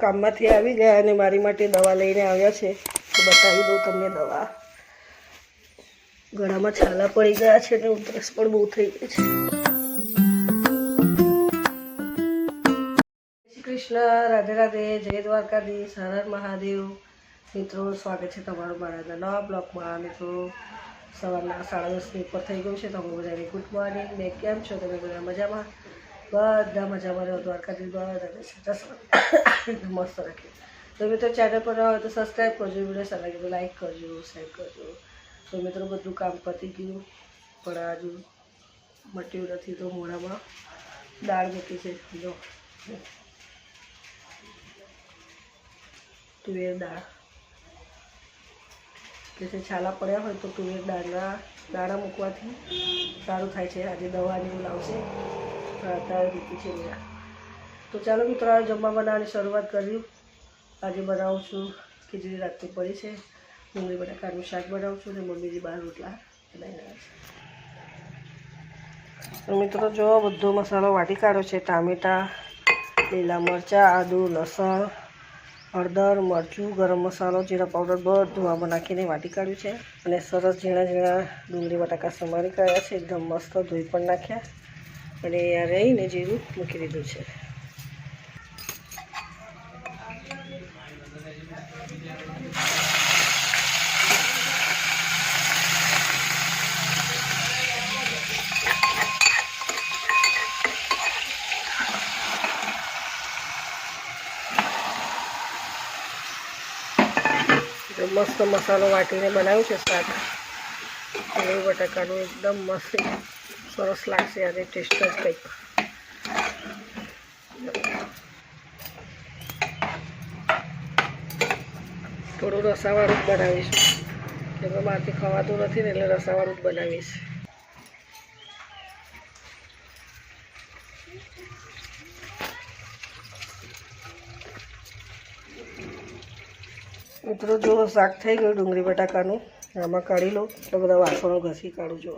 કામમાંથી આવી ગયા અને મારી માટે દવા લઈને આવ્યા છે. તો બતાવી દઉં તમને દવા. ગળામાં છાલા પડી ગયા છે અને ઉધરસ પણ બહુ થઈ ગઈ છે. શ્રી કૃષ્ણ, રાધે રાધે, જય દ્વારકાધીશ, હર હર મહાદેવ. મિત્રો, સ્વાગત છે તમારું મારા નવા બ્લોગમાં. મિત્રો, સવારના 10:30 ઉપર થઈ ગયું છે. તમે બધાને ગુડ મોર્નિંગ. ને કેમ છો તમે બધા? મજામાં? બધા મજામાં રહ્યો. દ્વારકાધીશ મસ્ત રાખે. તો મિત્રો, ચેનલ પર હોય તો સબસ્ક્રાઈબ કરજો, વિડીયો સારા લાગે તો લાઈક કરજો, શેર કરજો. તો મિત્રો, બધું કામ પતી ગયું, પણ આજુ મટ્યું નથી. તો મોઢામાં દાળ મૂકી છે, જો તુવેર દાળ કે છે. છાલા પડ્યા હોય તો તુવેર દાણા મૂકવાથી સારું થાય છે. આજે દવાની એવું લાવશે, અત્યારે મૂકી છે બધા. તો ચાલો મિત્રો, આ જમવા બનાવવાની શરૂઆત કર્યું. આજે બનાવું છું ખીચડી. રાતની પડી છે. ડુંગળી બટાકાનું શાક બનાવું છું, અને મમ્મીજી 12 રોટલા બનાવી રહ્યા છે. તો મિત્રો, જો બધો મસાલો વાટી કાઢ્યો છે. ટામેટાં, લીલા મરચાં, આદુ, લસણ, હળદર, મરચું, ગરમ મસાલો, જીરા પાવડર બધું આમાં નાખીને વાટી કાઢ્યું છે. અને સરસ ઝીણા ઝીણા ડુંગળી બટાકા સમારી કાઢ્યા છે. એકદમ મસ્ત ધોઈ પણ નાખ્યા. અને આ રહીને જીરું મૂકી દીધું છે. મસ્ત મસાલો વાટીને બનાવ્યું છે શાક. ડુંગળી બટાકાનું એકદમ મસ્ત સરસ લાગશે. આજે ટેસ્ટ જ કંઈક. થોડું રસાવાળું જ બનાવીશ, કેમ કે મારાથી ખવાતું નથી ને, એટલે રસાવાળું જ બનાવીશ. મિત્રો, જો શાક થઈ ગયું ડુંગળી બટાકાનું, આમાં કાઢી લો. એટલે બધા વાસણો ઘસી કાઢું. જો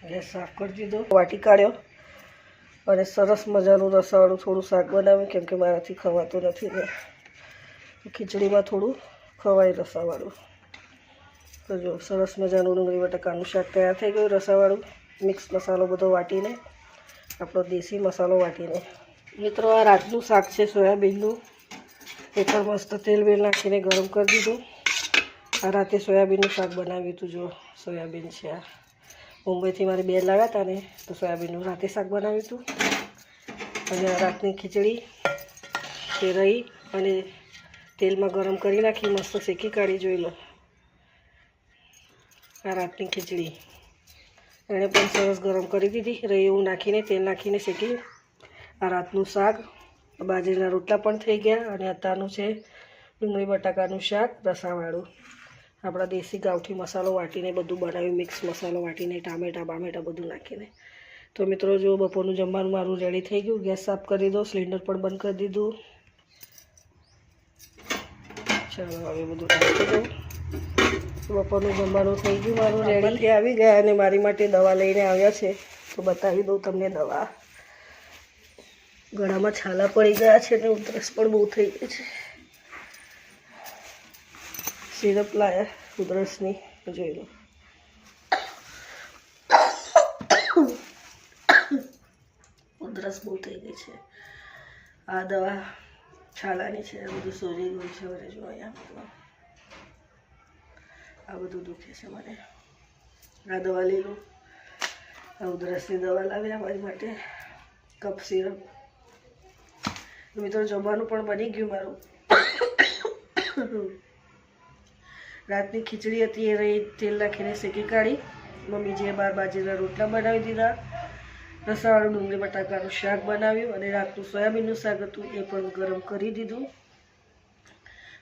ગેસ સાફ કરી દીધો, વાટી કાઢ્યો. અને સરસ મજાનું રસાવાળું થોડું શાક બનાવ્યું, કેમ કે મારાથી ખવાતું નથી ને. ખીચડીમાં થોડું ખવાય રસાવાળું. તો જો સરસ મજાનું ડુંગળી બટાકાનું શાક તૈયાર થઈ ગયું. રસાવાળું મિક્સ મસાલો બધો વાટીને, આપણો દેશી મસાલો વાટીને. મિત્રો, આ રાતનું શાક છે સોયાબીનનું. એ પણ મસ્ત તેલ વેલ નાખીને ગરમ કરી દીધું. આ રાતે સોયાબીનનું શાક બનાવ્યું હતું. જો સોયાબીન છે. આ મુંબઈથી મારી બેન લાવ્યા હતા ને, તો સોયાબીનનું રાતે શાક બનાવ્યું હતું. અને આ રાતની ખીચડી તે રહી અને તેલમાં ગરમ કરી નાખી, મસ્ત શેકી કાઢી. જોઈ લો, આ રાતની ખીચડી એણે પણ સરસ ગરમ કરી દીધી. રહી એવું નાખીને, તેલ નાખીને શેકી. આ રાતનું શાક. બાજરીના રોટલા પણ થઈ ગયા. અને અત્યારનું છે ડુંગળી બટાકાનું શાક રસાવાળું. આપણા દેશી ગાંઠી મસાલો વાટીને બધું બનાવ્યું. મિક્સ મસાલો વાટીને, ટામેટાં બામેટા બધું નાખીને. તો મિત્રો, જો બપોરનું જમવાનું મારું રેડી થઈ ગયું. ગેસ સાફ કરી દો, સિલિન્ડર પણ બંધ કરી દીધું. ચાલો, હવે બધું નાખી દઉં. બપોરનું જમવાનું થઈ ગયું મારું રેડી. આવી ગયા અને મારી માટે દવા લઈને આવ્યા છે. તો બતાવી દઉં તમને દવા. ગળામાં છાલા પડી ગયા છે અને ઉધરસ પણ બહુ થઈ ગઈ છે. સિરપ લાયા ઉધરસની, જોઈ લો. ઉધરસ બહુ થઈ ગઈ છે. આ દવા છાલાની છે. આ બધું સોજી ગયું છે મને. જો અહીંયા આ બધું દુખે છે મને. આ દવા લઈ લો. આ ઉધરસની દવા લાવ્યા મારી માટે. Cough syrup. મિત્રો, જમવાનું પણ બની ગયું મારું. રાતની ખીચડી હતી, એ રહી તેલ નાખીને શેકી કાઢી. મમ્મીજીએ 12 બાજરીના રોટલા બનાવી દીધા. રસાવાળું ડુંગળી બટાકાનું શાક બનાવ્યું. અને રાતનું સોયાબીનનું શાક હતું, એ પણ ગરમ કરી દીધું.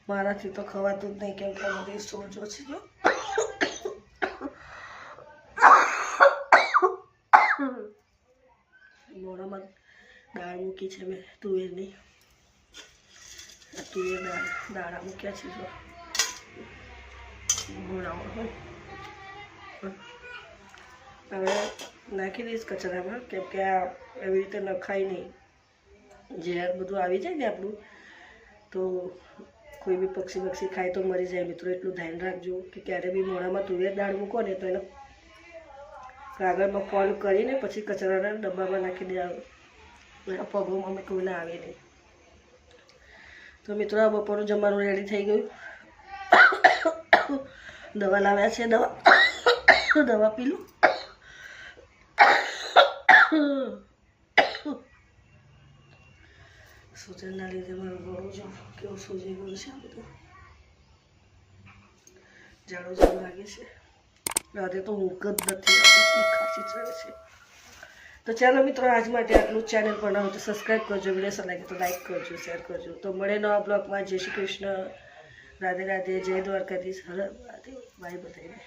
મારાથી તો ખવાતું જ નહીં, કેમ કે બધી સોજો છે. જો મોઢામાં દાળ મૂકી છે મેં તુવેરની. તુવેર દાણા મૂક્યા છે. જો ભણાવો. હવે નાખી દઈશ કચરામાં, કેમ કે આ એવી રીતે નખાય નહીં. ઝેર બધું આવી જાય ને આપણું, તો કોઈ બી પક્ષી ખાય તો મરી જાય. મિત્રો એટલું ધ્યાન રાખજો કે ક્યારે બી મોઢામાં તુવેર દાળ મૂકો ને તો એને કાગળમાં ફોલ્ડ કરીને પછી કચરાના ડબ્બામાં નાખી દેવાનું. એના પગોમાં મેં કોઈ ના આવે નહીં. તો મિત્રો આ બપોરનું જમવાનું રેડી થઈ ગયું. દવા લાવ્યા છે, દવા પી લો. સૂજનના લીધે મારું ગળું જો કેવું સૂજી ગયું છે. આ બધું જાડો લાગે છે. રાતે તો ઊંઘ જ નથી આવતી, ખાંસી ચડે છે. તો ચાલો મિત્રો, આજ માટે આટલું. ચેનલ પર ના હોય તો સબસ્ક્રાઈબ કરજો, વિડીયો સારા લાગે તો લાઈક કરજો, શેર કરજો. તો મળે નવા બ્લોગમાં. જય શ્રી કૃષ્ણ, રાધે રાધે, જય દ્વારકાધીશ, હર મહાદેવ, બાય બધાને.